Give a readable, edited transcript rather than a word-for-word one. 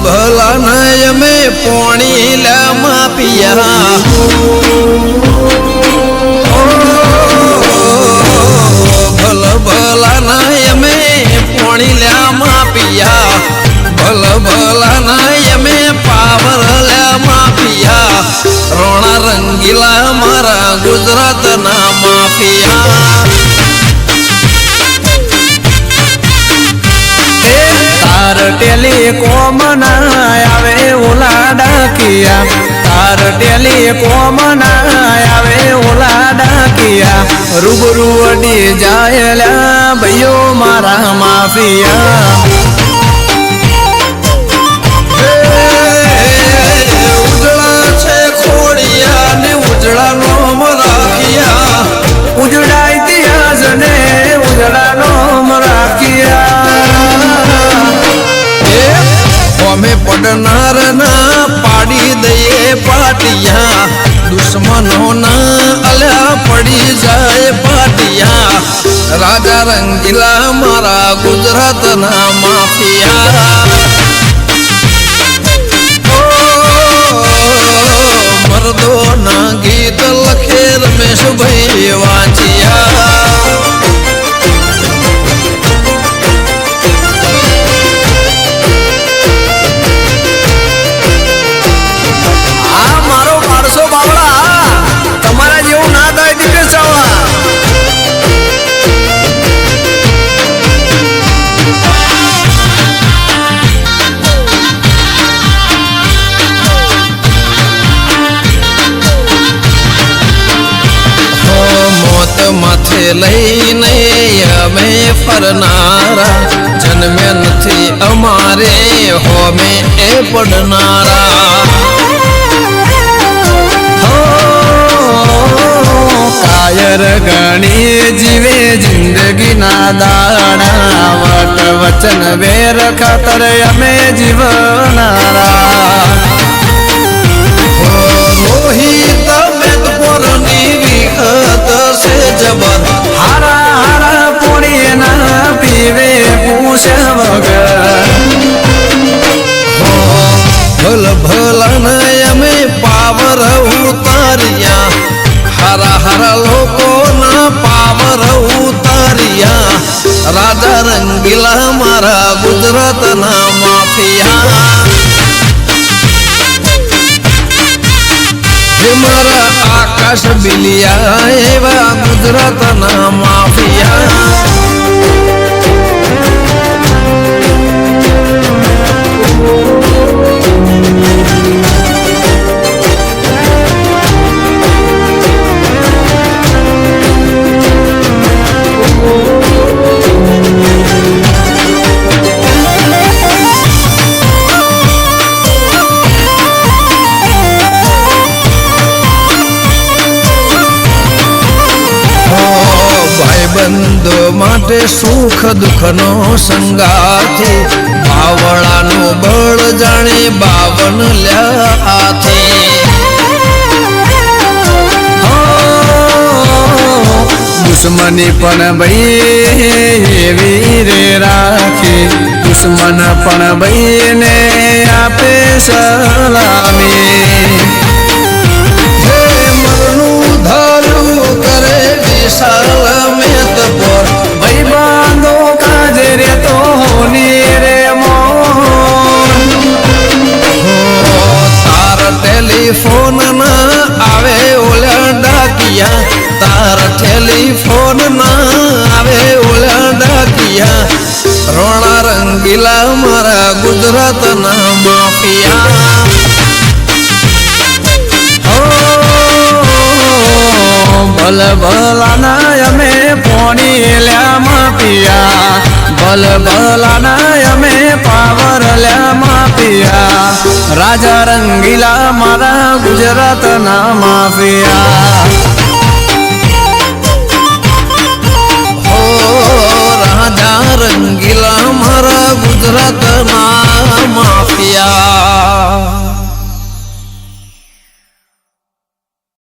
ભલા નય મેં પોણી લે માપિયા ભલ ભલા નય મેં પોણી લે માપિયા ભલ ભલા નય મેં પાવર લે માપિયા રોણા રંગીલા મારા ગુજરાતના માફિયા ટેલિકોમ ના આવે ઓલા ડાકિયા તાર ટેલિકોમ ના આવે ઓલા ડાકિયા રૂબરૂ અડી જાયલા ભાઈઓ મારા માફિયા ઉજળા છે ખોડિયા ને ઉજળા નો રાખિયા ઉજળા ઇતિહાસ ને ઉજળા નો રાખિયા અમે પડનાર ના પાડી દઈએ પાટિયા દુશ્મનો ના અલ્યા પડી જાય પાટિયા રાજા રંગીલા મારા ગુજરાત ના માફિયા મર્દો ના ગીત લખે રમેશભાઈ વાંચિયા માથે લઈને અમે ફરનારા જન્મે નથી અમારે હોમે એ પડનારા કાયર ગણી જીવે જિંદગી ના દાડા વટ વચન વેર ખાતર અમે જીવનારા રોહિત મેદપોરની વિખત છે જબર હારા હારા પોણી ના પીવે પૂછ વગર ભલ ભલા અમે પાવર ઉતાર્યા હારા હારા લોકો ના પાવર ઉતાર્યા રાજા રંગીલા મારા ગુજરાત ના માફિયા મારા આકાશ બિલિયા એવા ગુજરાતના માફિયા બંધો માટે સુખ દુઃખ નો સંગાથી બાવળાનું બળ જાણે 52 લ્યા હાથી દુશ્મની પણ ભાઈ એવી રે રાખી દુશ્મન પણ ભાઈ ને આપે સલામી ભાઈ બાંધો કાજે રે તો હોની રે મોન તાર ટેલિફોન ના આવે ઓલા ડાકિયા તાર ટેલિફોન ના આવે ઓલા ડાકિયા રોણા રંગીલા મારા ગુજરાત ના માફિયા ભલ ભલા ના અમે પોણી લ્યા માપિયા ભલ ભલા ના અમે પાવર લ્યા માપિયા રાજા રંગીલા મારા ગુજરાત ના માફિયા રાજા રંગીલા મારા ગુજરાત ના